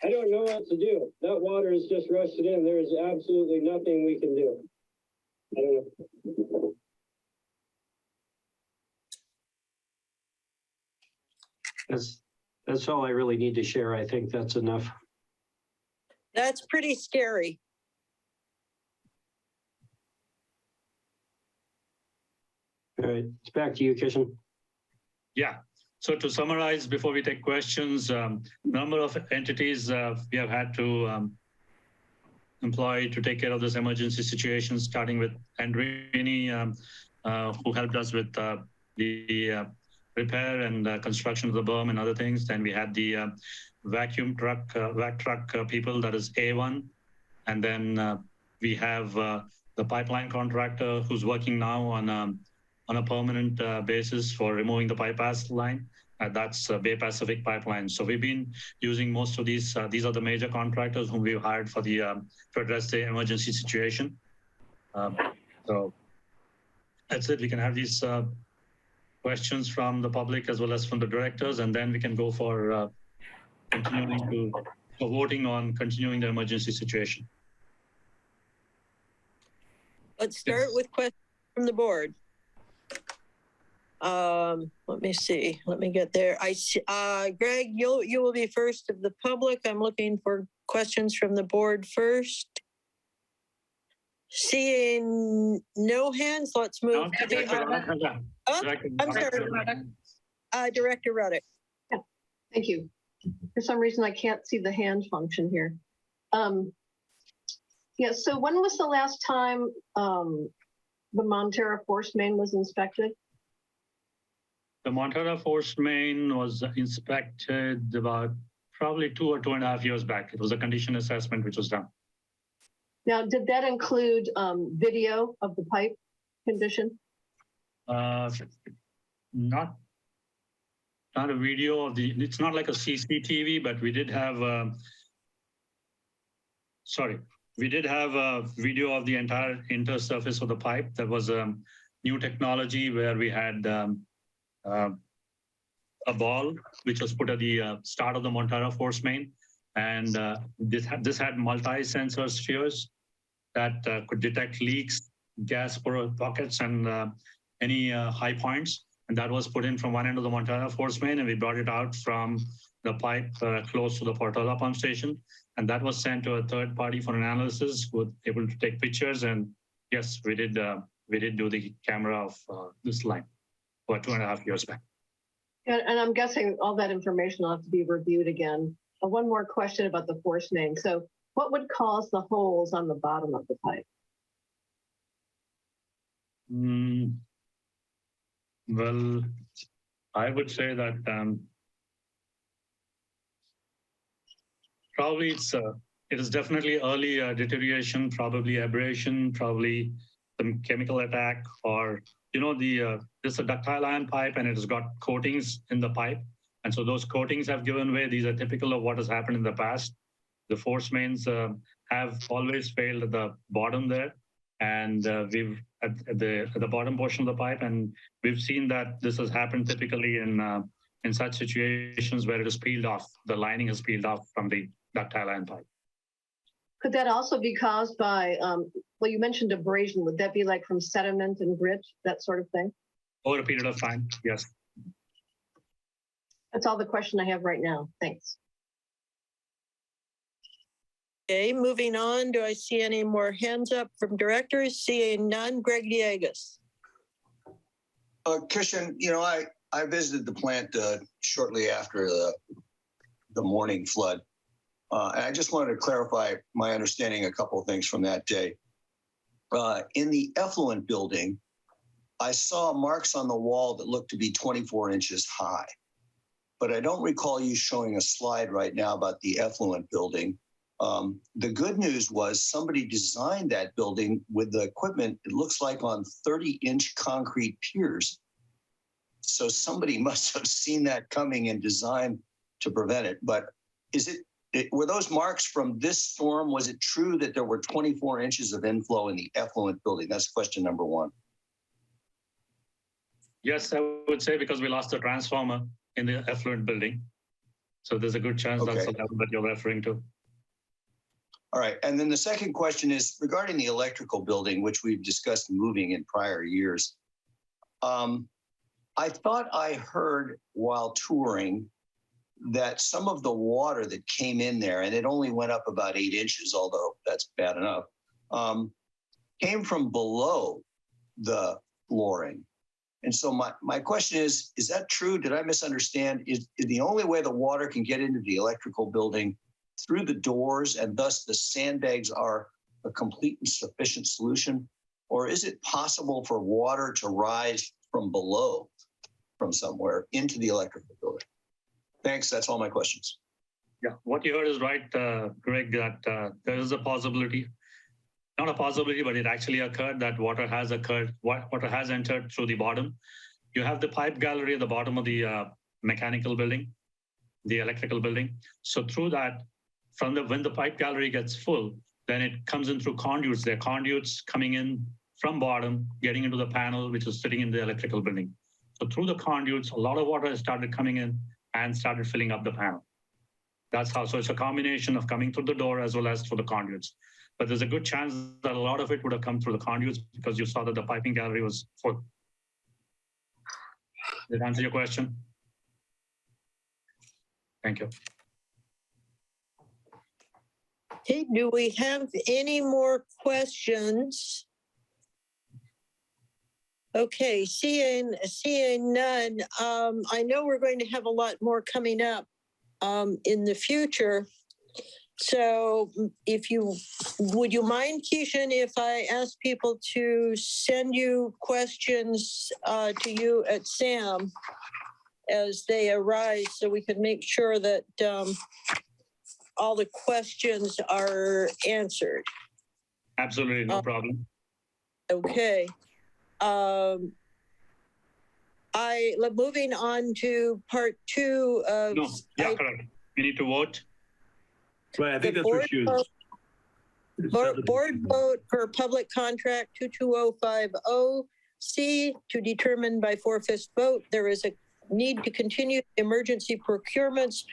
S11: I don't know what to do. That water is just rushed in. There is absolutely nothing we can do. I don't know.
S10: That's all I really need to share. I think that's enough.
S6: that's pretty scary.
S10: All right, it's back to you, Kishan.
S2: Yeah. So to summarize, before we take questions, number of entities we have had to employ to take care of this emergency situation, starting with Andrini, who helped us with the repair and construction of the berm and other things. Then we had the vac truck people, that is A1. And then We have the pipeline contractor who's working now on a permanent basis for removing the bypass line. That's Bay Pacific Pipeline. So we've been using most of these. These are the major contractors whom we've hired for the to address the emergency situation. So that's it. We can have these questions from the public as well as from the directors, and then we can go for voting on continuing the emergency situation.
S6: Let's start with questions from the board. Let me see. Let me get there. I see, Greg, you will be first of the public. I'm looking for questions from the board first. Seeing no hands, let's move to the. I'm sorry, Director Ruddock.
S1: Yeah, thank you. For some reason, I can't see the hand function here. Yeah, so when was the last time the Montara Force Main was inspected?
S2: The Montara Force Main was inspected about probably 2 or 2.5 years back. It was a condition assessment which was done.
S1: Now, did that include video of the pipe condition?
S2: Not a video of the, it's not like a CCTV, but we did have, we did have a video of the entire intersurface of the pipe. There was a new technology where we had a ball which was put at the start of the Montara Force Main, and this had multi-sensor spheres that could detect leaks, gas pockets, and any high points. And that was put in from one end of the Montara Force Main, and we brought it out from the pipe close to the Portola pump station. And that was sent to a third party for an analysis, who was able to take pictures. And yes, we did do the camera of this line for 2.5 years back.
S1: And I'm guessing all that information will have to be reviewed again. One more question about the force main. So what would cause the holes on the bottom of the pipe?
S2: Well, I would say that probably it is definitely early deterioration, probably abrasion, probably some chemical attack, or this is a ductile iron pipe and it has got coatings in the pipe, and so those coatings have given way. These are typical of what has happened in the past. The force mains have always failed at the bottom there, and we've at the bottom portion of the pipe, and we've seen that this has happened typically in such situations where it is peeled off. The lining is peeled off from the ductile iron pipe.
S1: Could that also be caused by, well, you mentioned abrasion. Would that be like from sediment and grit, that sort of thing?
S2: Over a period of time, yes.
S1: That's all the question I have right now. Thanks.
S6: Okay, moving on. Do I see any more hands up from directors? Seeing none. Greg Diegas.
S12: Kishan, I visited the plant shortly after the morning flood. And I just wanted to clarify my understanding a couple of things from that day. In the effluent building, I saw marks on the wall that looked to be 24 inches high. But I don't recall you showing a slide right now about the effluent building. The good news was somebody designed that building with the equipment, it looks like on 30-inch concrete piers. So somebody must have seen that coming and designed to prevent it. But were those marks from this storm? Was it true that there were 24 inches of inflow in the effluent building? That's question number one.
S2: Yes, I would say, because we lost the transformer in the effluent building. So there's a good chance that's the level that you're referring to.
S12: All right. And then the second question is regarding the electrical building, which we've discussed moving in prior years. I thought I heard while touring that some of the water that came in there, and it only went up about 8 inches, although that's bad enough, came from below the flooring. And so my question is that true? Did I misunderstand? Is the only way the water can get into the electrical building through the doors, and thus the sandbags are a complete and sufficient solution? Or is it possible for water to rise from below, from somewhere, into the electrical building? Thanks. That's all my questions.
S2: Yeah, what you heard is right, Greg, that there is a possibility. not a possibility, but it actually occurred that water has entered through the bottom. You have the pipe gallery at the bottom of the mechanical building, the electrical building. So through that, when the pipe gallery gets full, then it comes in through conduits. There are conduits coming in from bottom, getting into the panel, which is sitting in the electrical building. So through the conduits, a lot of water has started coming in and started filling up the panel. That's how, so it's a combination of coming through the door as well as through the conduits. But there's a good chance that a lot of it would have come through the conduits because you saw that the piping gallery was full. Did that answer your question? Thank you.
S6: Okay, do we have any more questions? Okay, seeing none, I know we're going to have a lot more coming up in the future. So would you mind, Keishan, if I ask people to send you questions to you at SAM as they arise so we can make sure that all the questions are answered?
S2: Absolutely, no problem.
S6: Okay. Moving on to part 2 of...
S2: No, yeah, correct. We need to vote.
S5: Right, I think that's what she was.
S6: Board vote for public contract 2205O C to determine by 4/5 vote there is a need to continue emergency procurements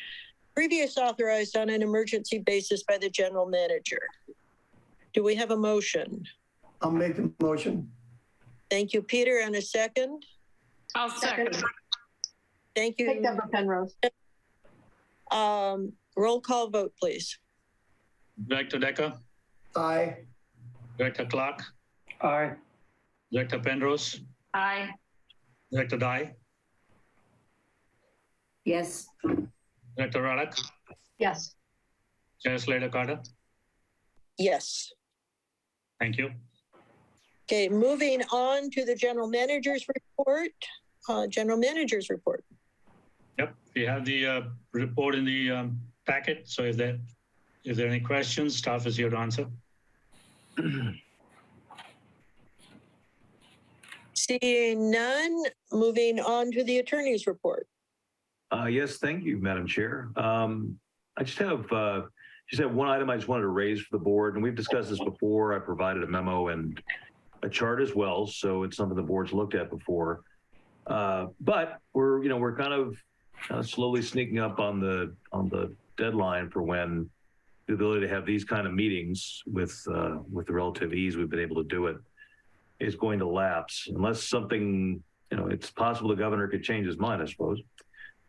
S6: previous authorized on an emergency basis by the general manager. Do we have a motion?
S3: I'll make the motion.
S6: Thank you, Peter. And a second?
S4: I'll second.
S6: Thank you.
S1: Take Deborah Penrose.
S6: Roll call vote, please.
S2: Director Decker,
S3: Aye.
S2: Director Clark,
S8: Aye.
S2: Director Penrose,
S4: Aye.
S2: Director Dye,
S7: Yes.
S2: Director Radek,
S1: Yes.
S2: Chair Slater Carter.
S6: Yes.
S2: Thank you.
S6: Okay, moving on to the general manager's report. General manager's report.
S2: Yep, we have the report in the packet. So if there are any questions, staff is here to answer.
S6: Seeing none, moving on to the attorney's report.
S5: Yes, thank you, Madam Chair. I just have one item I just wanted to raise for the board, and we've discussed this before. I provided a memo and a chart as well, so it's something the board's looked at before. But we're kind of slowly sneaking up on the deadline for when the ability to have these kind of meetings with the relative ease we've been able to do it is going to lapse, unless something, it's possible the governor could change his mind, I suppose.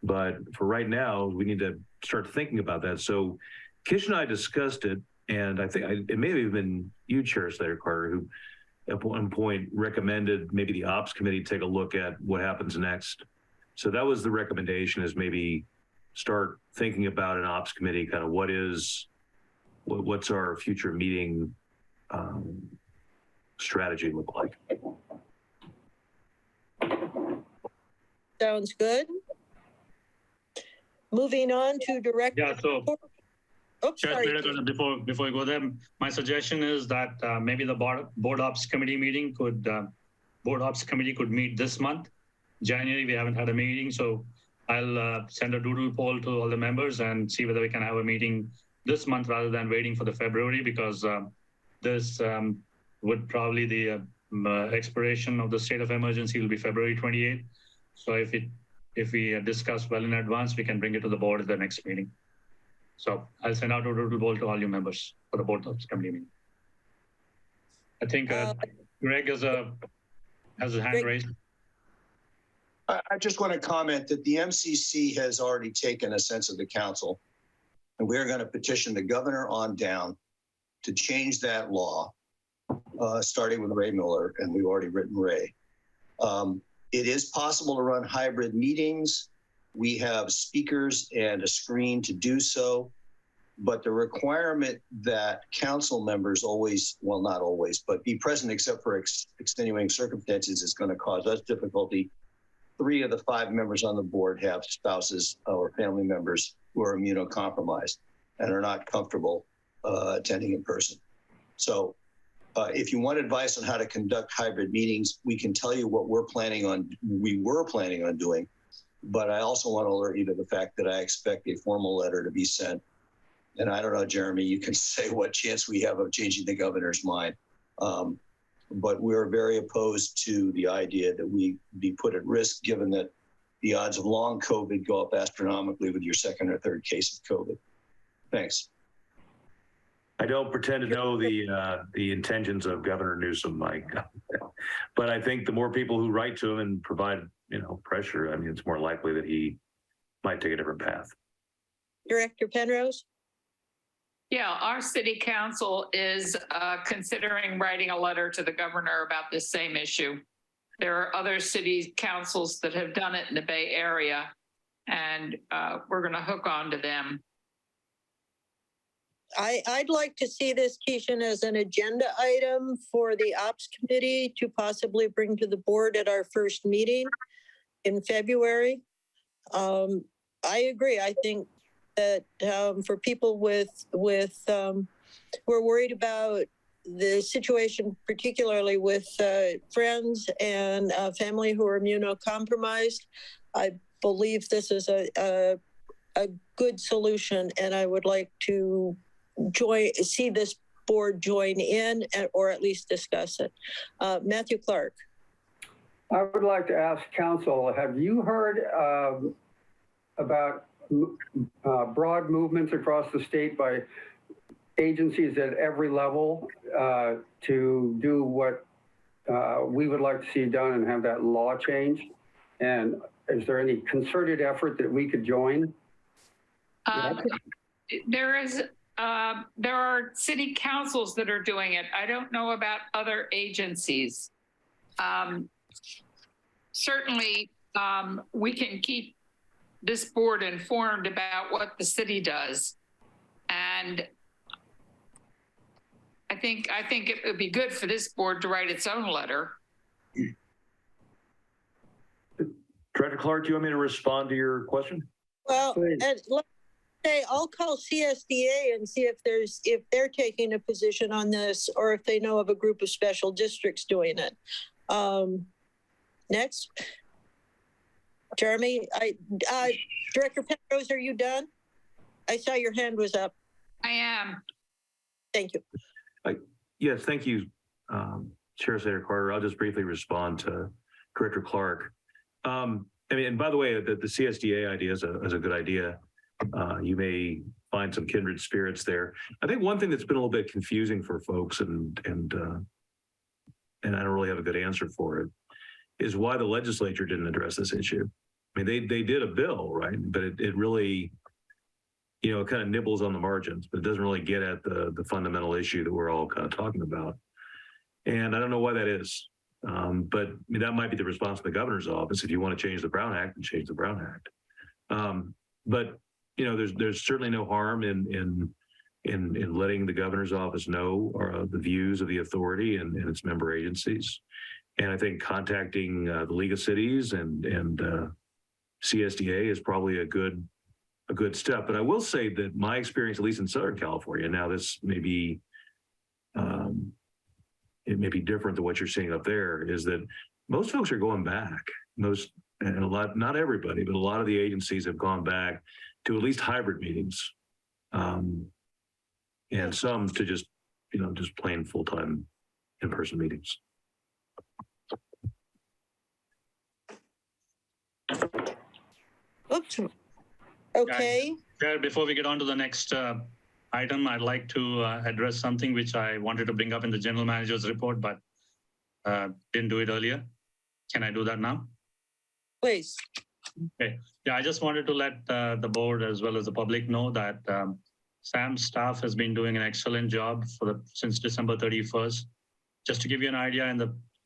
S5: But for right now, we need to start thinking about that. So Kish and I discussed it, and I think it may have even been you, Chair Slater Carter, who at one point recommended maybe the ops committee take a look at what happens next. So that was the recommendation, is maybe start thinking about an ops committee, kind of what's our future meeting strategy look like.
S6: Sounds good. Moving on to director.
S2: Yeah, so
S6: Oops, sorry.
S2: Before we go there, my suggestion is that maybe the board ops committee could meet this month. January, we haven't had a meeting, so I'll send a doodle poll to all the members and see whether we can have a meeting this month rather than waiting for the February, because this would probably the expiration of the state of emergency will be February 28th. So if we discuss well in advance, we can bring it to the board at the next meeting. So I'll send out a doodle poll to all you members for the board ops committee meeting. I think Greg has his hand raised.
S12: I just want to comment that the MCC has already taken a sense of the council, and we're going to petition the governor on down to change that law, starting with Ray Miller, and we've already written Ray. It is possible to run hybrid meetings. We have speakers and a screen to do so, but the requirement that council members always, well, not always, but be present except for extenuating circumstances is going to cause us difficulty. 3 of the 5 members on the board have spouses or family members who are immunocompromised and are not comfortable attending in person. So If you want advice on how to conduct hybrid meetings, we can tell you what we were planning on doing. But I also want to alert you to the fact that I expect a formal letter to be sent. And I don't know, Jeremy, you can say what chance we have of changing the governor's mind. But we're very opposed to the idea that we be put at risk, given that the odds of long COVID go up astronomically with your second or third case of COVID. Thanks.
S5: I don't pretend to know the intentions of Governor Newsom, Mike, but I think the more people who write to him and provide, pressure, I mean, it's more likely that he might take a different path.
S6: Director Penrose?
S4: Yeah, our city council is considering writing a letter to the governor about this same issue. There are other city councils that have done it in the Bay Area, and we're going to hook on to them.
S6: I'd like to see this, Keishan, as an agenda item for the Ops Committee to possibly bring to the board at our first meeting in February. I agree. I think that for people who are worried about the situation, particularly with friends and family who are immunocompromised, I believe this is a good solution, and I would like to see this board join in or at least discuss it. Matthew Clark.
S8: I would like to ask council, have you heard about broad movements across the state by agencies at every level to do what we would like to see done and have that law changed? And is there any concerted effort that we could join?
S4: There are city councils that are doing it. I don't know about other agencies. Certainly, we can keep this board informed about what the city does. And I think it would be good for this board to write its own letter.
S5: Director Clark, do you want me to respond to your question?
S6: Well, let's say I'll call CSDA and see if they're taking a position on this, or if they know of a group of special districts doing it. Next, Jeremy, Director Penrose, are you done? I saw your hand was up.
S4: I am.
S6: Thank you.
S5: Yes, thank you, Chair Senator Carter. I'll just briefly respond to Director Clark. And by the way, the CSDA idea is a good idea. You may find some kindred spirits there. I think one thing that's been a little bit confusing for folks, and I don't really have a good answer for it, is why the legislature didn't address this issue. I mean, they did a bill, right? But it really, it kind of nibbles on the margins, but it doesn't really get at the fundamental issue that we're all kind of talking about. And I don't know why that is. But I mean, that might be the response of the governor's office. If you want to change the Brown Act, then change the Brown Act. But there's certainly no harm in letting the governor's office know the views of the authority and its member agencies. And I think contacting the League of Cities and CSDA is probably a good step. But I will say that my experience, at least in Southern California, now this may be it may be different than what you're seeing up there, is that most folks are going back. Not everybody, but a lot of the agencies have gone back to at least hybrid meetings, and some to just plain full-time in-person meetings.
S6: Oops. Okay.
S2: Before we get on to the next item, I'd like to address something which I wanted to bring up in the general manager's report, but didn't do it earlier. Can I do that now?
S6: Please.
S2: Okay. Yeah, I just wanted to let the board as well as the public know that Sam's staff has been doing an excellent job since December 31st. Just to give you an idea,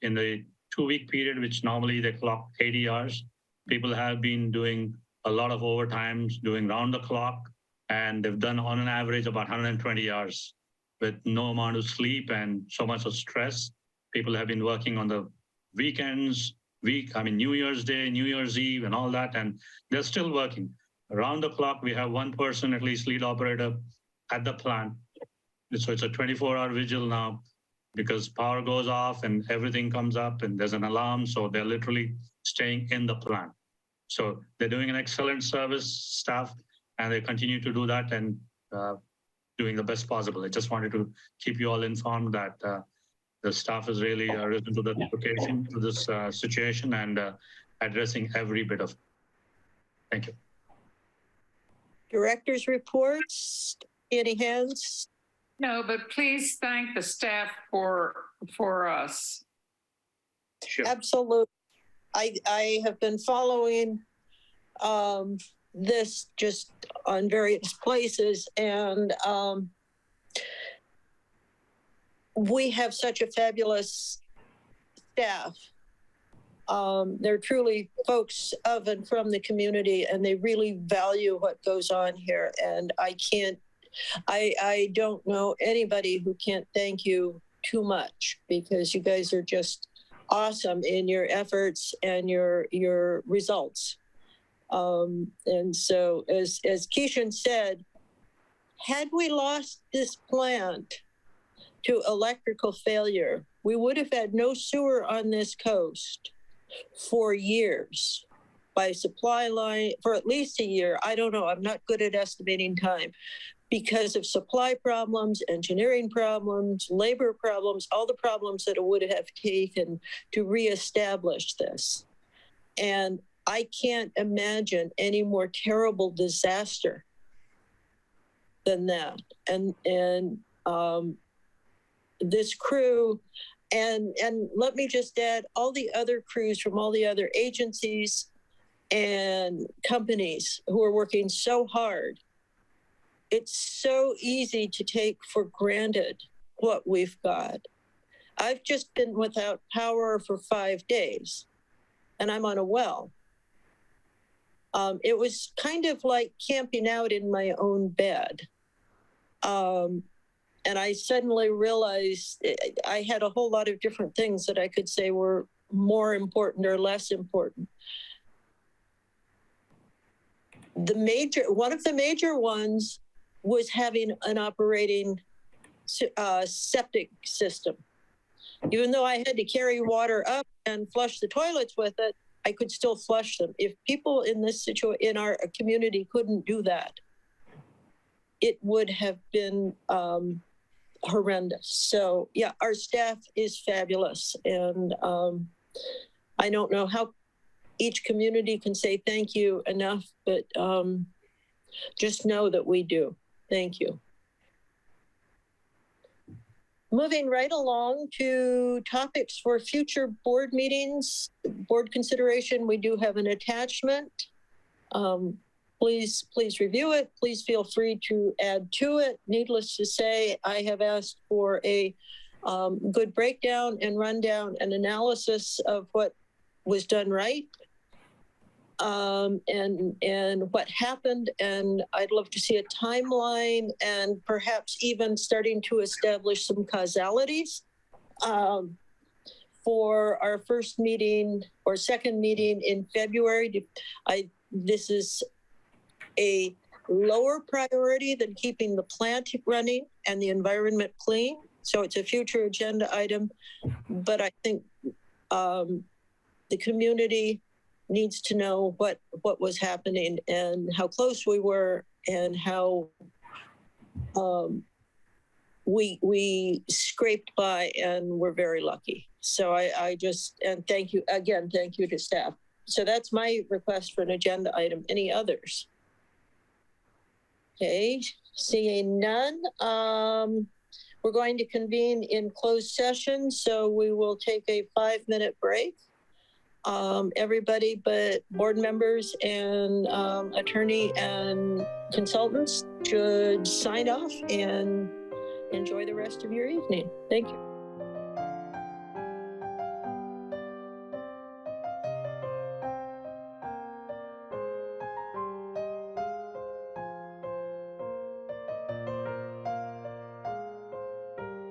S2: in the 2-week period, which normally they clock 80 hours, people have been doing a lot of overtime, doing round the clock, and they've done on an average about 120 hours with no amount of sleep and so much of stress. People have been working on the weekends, New Year's Day, New Year's Eve and all that, and they're still working. Around the clock, we have one person, at least lead operator, at the plant. So it's a 24-hour vigil now. because power goes off and everything comes up and there's an alarm. So they're literally staying in the plant. So they're doing an excellent service, staff, and they continue to do that and doing the best possible. I just wanted to keep you all informed that the staff has really risen to the occasion, to this situation, and addressing every bit of it. Thank you.
S6: Director's reports, any hands?
S4: No, but please thank the staff for us.
S2: Sure.
S6: Absolutely. I have been following this just on various places, and we have such a fabulous staff. They're truly folks of and from the community, and they really value what goes on here. And I don't know anybody who can't thank you too much, because you guys are just awesome in your efforts and your results. And so, as Keishan said, had we lost this plant to electrical failure, we would have had no sewer on this coast for years, by supply line for at least a year. I don't know. I'm not good at estimating time, because of supply problems, engineering problems, labor problems, all the problems that it would have taken to reestablish this. And I can't imagine any more terrible disaster than that. And this crew, and let me just add, all the other crews from all the other agencies and companies who are working so hard. It's so easy to take for granted what we've got. I've just been without power for 5 days, and I'm on a well. It was kind of like camping out in my own bed. And I suddenly realized I had a whole lot of different things that I could say were more important or less important. One of the major ones was having an operating septic system. Even though I had to carry water up and flush the toilets with it, I could still flush them. If people in this situation, in our community, couldn't do that, it would have been horrendous. So yeah, our staff is fabulous. And I don't know how each community can say thank you enough, but just know that we do. Thank you. Moving right along to topics for future board meetings, board consideration, we do have an attachment. Please review it. Please feel free to add to it. Needless to say, I have asked for a good breakdown and rundown and analysis of what was done right, and what happened. And I'd love to see a timeline and perhaps even starting to establish some causalities for our first meeting or second meeting in February. This is a lower priority than keeping the plant running and the environment clean. So it's a future agenda item, but I think the community needs to know what was happening and how close we were and how we scraped by, and we're very lucky. So I just, and thank you again, thank you to staff. So that's my request for an agenda item. Any others? Okay, seeing none. We're going to convene in closed session, so we will take a 5-minute break. Everybody but board members and attorney and consultants should sign off and enjoy the rest of your evening. Thank you.